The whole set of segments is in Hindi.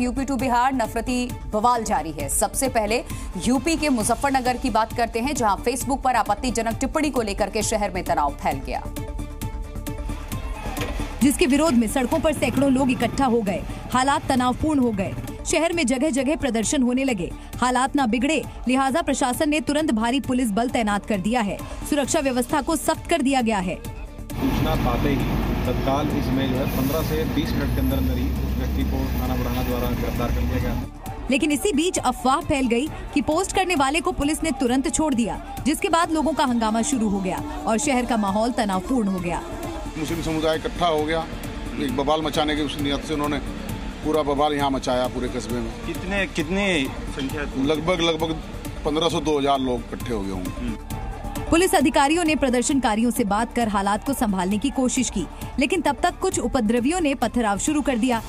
यूपी टू बिहार नफरती बवाल जारी है। सबसे पहले यूपी के मुजफ्फरनगर की बात करते हैं, जहां फेसबुक पर आपत्तिजनक टिप्पणी को लेकर के शहर में तनाव फैल गया, जिसके विरोध में सड़कों पर सैकड़ों लोग इकट्ठा हो गए। हालात तनावपूर्ण हो गए। शहर में जगह जगह प्रदर्शन होने लगे। हालात न बिगड़े, लिहाजा प्रशासन ने तुरंत भारी पुलिस बल तैनात कर दिया है। सुरक्षा व्यवस्था को सख्त कर दिया गया है। सूचना पाते ही तत्काल इसमें जो है 15 से 20 मिनट के अंदर ही उस व्यक्ति को थाना बुढ़ाना द्वारा गिरफ्तार कर लिया गया। लेकिन इसी बीच अफवाह फैल गई कि पोस्ट करने वाले को पुलिस ने तुरंत छोड़ दिया, जिसके बाद लोगों का हंगामा शुरू हो गया और शहर का माहौल तनावपूर्ण हो गया। मुस्लिम समुदाय इकट्ठा हो गया, एक बवाल मचाने की उस नियत से उन्होंने पूरा बवाल यहाँ मचाया पूरे कस्बे में। कितने संख्या? लगभग 1500-2000 लोग इकट्ठे हो गए होंगे। पुलिस अधिकारियों ने प्रदर्शनकारियों से बात कर हालात को संभालने की कोशिश की, लेकिन तब तक कुछ उपद्रवियों ने पथराव शुरू कर दिया।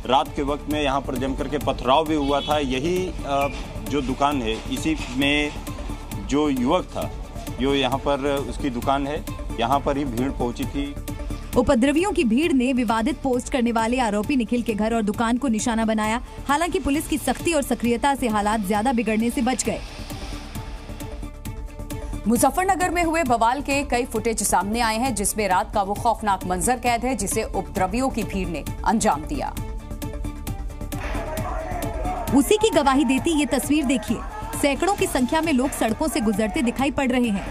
रात के वक्त में यहाँ पर जमकर के पथराव भी हुआ था। यही जो दुकान है, इसी में जो युवक था, जो यहाँ पर उसकी दुकान है, यहाँ पर ही भीड़ पहुंची थी। उपद्रवियों की भीड़ ने विवादित पोस्ट करने वाले आरोपी निखिल के घर और दुकान को निशाना बनाया। हालांकि पुलिस की सख्ती और सक्रियता से हालात ज्यादा बिगड़ने से बच गए। मुजफ्फरनगर में हुए बवाल के कई फुटेज सामने आए हैं, जिसमें रात का वो खौफनाक मंजर कैद है जिसे उपद्रवियों की भीड़ ने अंजाम दिया। उसी की गवाही देती ये तस्वीर देखिए। सैकड़ों की संख्या में लोग सड़कों से गुजरते दिखाई पड़ रहे हैं।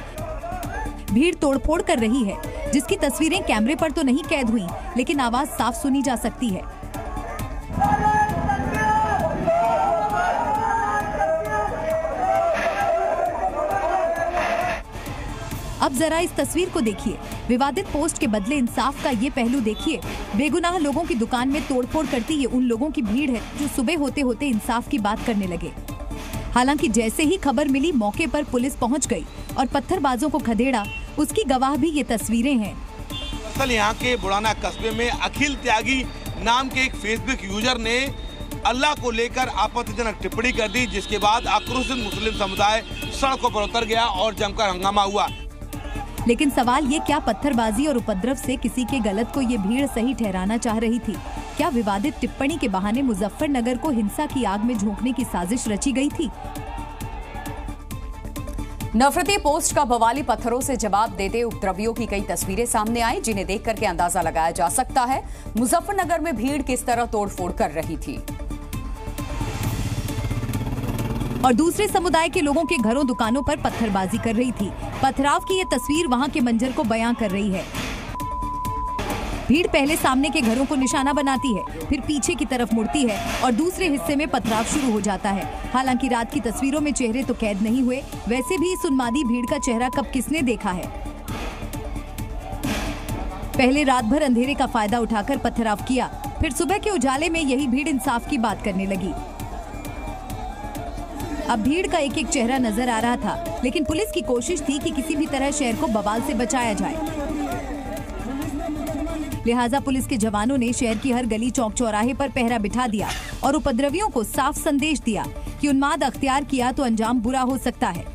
भीड़ तोड़फोड़ कर रही है, जिसकी तस्वीरें कैमरे पर तो नहीं कैद हुई, लेकिन आवाज साफ सुनी जा सकती है। अब जरा इस तस्वीर को देखिए। विवादित पोस्ट के बदले इंसाफ का ये पहलू देखिए। बेगुनाह लोगों की दुकान में तोड़फोड़ करती ये उन लोगों की भीड़ है जो सुबह होते होते इंसाफ की बात करने लगे। हालांकि जैसे ही खबर मिली, मौके पर पुलिस पहुंच गई और पत्थरबाजों को खदेड़ा। उसकी गवाह भी ये तस्वीरें हैं। दरअसल यहाँ के बुढ़ाना कस्बे में अखिल त्यागी नाम के एक फेसबुक यूजर ने अल्लाह को लेकर आपत्तिजनक टिप्पणी कर दी, जिसके बाद आक्रोशित मुस्लिम समुदाय सड़कों पर उतर गया और जमकर हंगामा हुआ। लेकिन सवाल ये, क्या पत्थरबाजी और उपद्रव से किसी के गलत को ये भीड़ सही ठहराना चाह रही थी? क्या विवादित टिप्पणी के बहाने मुजफ्फरनगर को हिंसा की आग में झोंकने की साजिश रची गई थी? नफरती पोस्ट का बवाली पत्थरों से जवाब देते उपद्रवियों की कई तस्वीरें सामने आई, जिन्हें देख करके अंदाजा लगाया जा सकता है मुजफ्फरनगर में भीड़ किस तरह तोड़फोड़ कर रही थी। और दूसरे समुदाय के लोगों के घरों दुकानों पर पत्थरबाजी कर रही थी। पथराव की ये तस्वीर वहां के मंजर को बयां कर रही है। भीड़ पहले सामने के घरों को निशाना बनाती है, फिर पीछे की तरफ मुड़ती है और दूसरे हिस्से में पथराव शुरू हो जाता है। हालांकि रात की तस्वीरों में चेहरे तो कैद नहीं हुए, वैसे भी इस उन्मादी भीड़ का चेहरा कब किसने देखा है। पहले रात भर अंधेरे का फायदा उठाकर पथराव किया, फिर सुबह के उजाले में यही भीड़ इंसाफ की बात करने लगी। अब भीड़ का एक एक चेहरा नजर आ रहा था, लेकिन पुलिस की कोशिश थी कि किसी भी तरह शहर को बवाल से बचाया जाए। लिहाजा पुलिस के जवानों ने शहर की हर गली चौक चौराहे पर पहरा बिठा दिया और उपद्रवियों को साफ संदेश दिया कि उन्माद अख्तियार किया तो अंजाम बुरा हो सकता है।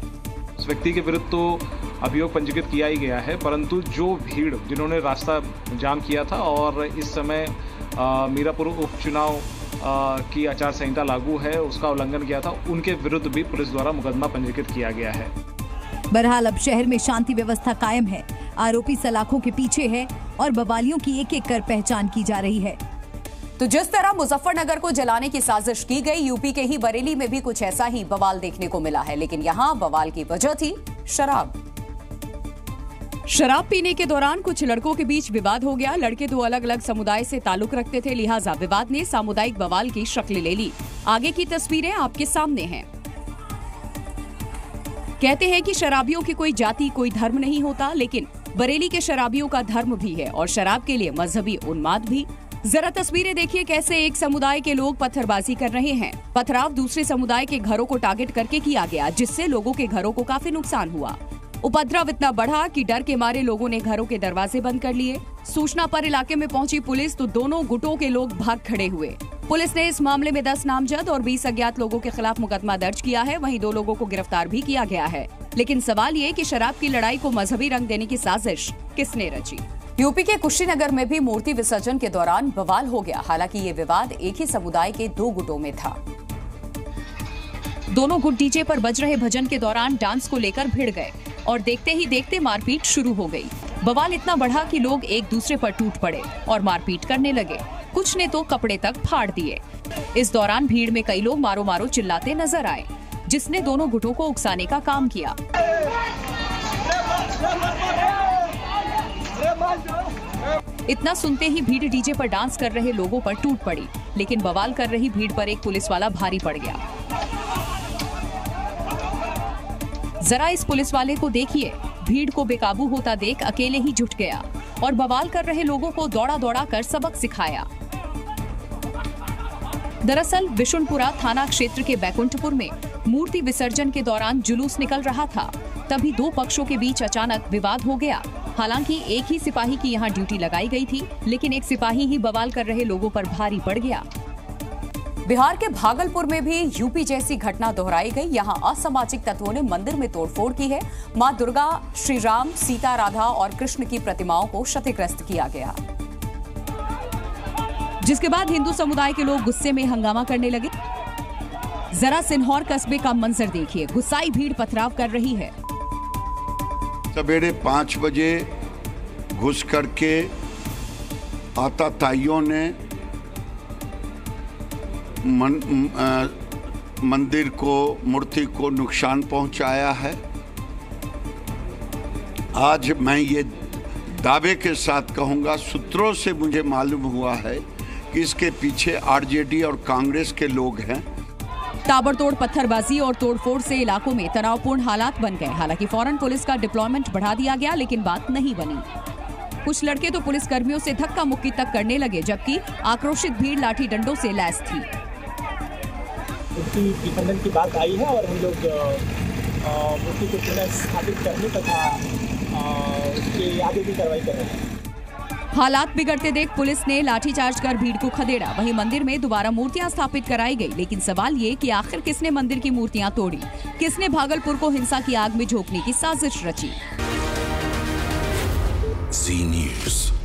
उस व्यक्ति के विरुद्ध तो अभियोग पंजीकृत किया ही गया है, परंतु जो भीड़ जिन्होंने रास्ता जाम किया था और इस समय मीरापुर उपचुनाव की आचार संहिता लागू है, उसका उल्लंघन किया था, उनके विरुद्ध भी पुलिस द्वारा मुकदमा पंजीकृत किया गया है। बहरहाल अब शहर में शांति व्यवस्था कायम है। आरोपी सलाखों के पीछे है और बवालियों की एक एक कर पहचान की जा रही है। तो जिस तरह मुजफ्फरनगर को जलाने की साजिश की गई, यूपी के ही बरेली में भी कुछ ऐसा ही बवाल देखने को मिला है, लेकिन यहाँ बवाल की वजह थी शराब। शराब पीने के दौरान कुछ लड़कों के बीच विवाद हो गया। लड़के दो अलग अलग समुदाय से ताल्लुक रखते थे, लिहाजा विवाद ने सामुदायिक बवाल की शक्ल ले ली। आगे की तस्वीरें आपके सामने हैं। कहते हैं कि शराबियों की कोई जाति कोई धर्म नहीं होता, लेकिन बरेली के शराबियों का धर्म भी है और शराब के लिए मजहबी उन्माद भी। जरा तस्वीरें देखिए कैसे एक समुदाय के लोग पत्थरबाजी कर रहे हैं। पथराव दूसरे समुदाय के घरों को टारगेट करके किया गया, जिससे लोगों के घरों को काफी नुकसान हुआ। उपद्रव इतना बढ़ा कि डर के मारे लोगों ने घरों के दरवाजे बंद कर लिए। सूचना पर इलाके में पहुंची पुलिस तो दोनों गुटों के लोग भाग खड़े हुए। पुलिस ने इस मामले में 10 नामजद और 20 अज्ञात लोगों के खिलाफ मुकदमा दर्ज किया है। वहीं 2 लोगों को गिरफ्तार भी किया गया है। लेकिन सवाल ये कि शराब की लड़ाई को मजहबी रंग देने की साजिश किसने रची। यूपी के कुशीनगर में भी मूर्ति विसर्जन के दौरान बवाल हो गया। हालांकि ये विवाद एक ही समुदाय के 2 गुटों में था। दोनों गुट डीजे पर बज रहे भजन के दौरान डांस को लेकर भिड़ गए और देखते ही देखते मारपीट शुरू हो गई। बवाल इतना बढ़ा कि लोग एक दूसरे पर टूट पड़े और मारपीट करने लगे। कुछ ने तो कपड़े तक फाड़ दिए। इस दौरान भीड़ में कई लोग मारो मारो चिल्लाते नजर आए, जिसने दोनों गुटों को उकसाने का काम किया। इतना सुनते ही भीड़ डीजे पर डांस कर रहे लोगों पर टूट पड़ी, लेकिन बवाल कर रही भीड़ पर एक पुलिस वाला भारी पड़ गया। जरा इस पुलिस वाले को देखिए, भीड़ को बेकाबू होता देख अकेले ही जुट गया और बवाल कर रहे लोगों को दौड़ा दौड़ा कर सबक सिखाया। दरअसल बिशुनपुरा थाना क्षेत्र के बैकुंठपुर में मूर्ति विसर्जन के दौरान जुलूस निकल रहा था। तभी 2 पक्षों के बीच अचानक विवाद हो गया। हालांकि एक ही सिपाही की यहां ड्यूटी लगाई गई थी, लेकिन एक सिपाही ही बवाल कर रहे लोगों पर भारी पड़ गया। बिहार के भागलपुर में भी यूपी जैसी घटना दोहराई गई। यहां असामाजिक तत्वों ने मंदिर में तोड़फोड़ की है। मां दुर्गा, श्री राम, सीता, राधा और कृष्ण की प्रतिमाओं को क्षतिग्रस्त किया गया, जिसके बाद हिंदू समुदाय के लोग गुस्से में हंगामा करने लगे। जरा सिन्हौर कस्बे का मंजर देखिए, गुस्साई भीड़ पथराव कर रही है। सवेरे 5 बजे घुस करके आताताइयों ने मंदिर को, मूर्ति को नुकसान पहुंचाया है। आज मैं ये दावे के साथ कहूंगा, सूत्रों से मुझे मालूम हुआ है कि इसके पीछे आरजेडी और कांग्रेस के लोग हैं। ताबड़तोड़ पत्थरबाजी और तोड़फोड़ से इलाकों में तनावपूर्ण हालात बन गए। हालांकि फौरन पुलिस का डिप्लॉयमेंट बढ़ा दिया गया, लेकिन बात नहीं बनी। कुछ लड़के तो पुलिस कर्मियों से धक्का मुक्की तक करने लगे, जबकि आक्रोशित भीड़ लाठी डंडों से लैस थी। उनकी खंडन की बात आई है और हम लोग मूर्ति को पुनः स्थापित करने तथा उसके आगे भी कार्रवाई कर रहे हैं। हालात बिगड़ते देख पुलिस ने लाठीचार्ज कर भीड़ को खदेड़ा। वहीं मंदिर में दोबारा मूर्तियां स्थापित कराई गई, लेकिन सवाल ये कि आखिर किसने मंदिर की मूर्तियां तोड़ी, किसने भागलपुर को हिंसा की आग में झोंकने की साजिश रची। जी न्यूज़।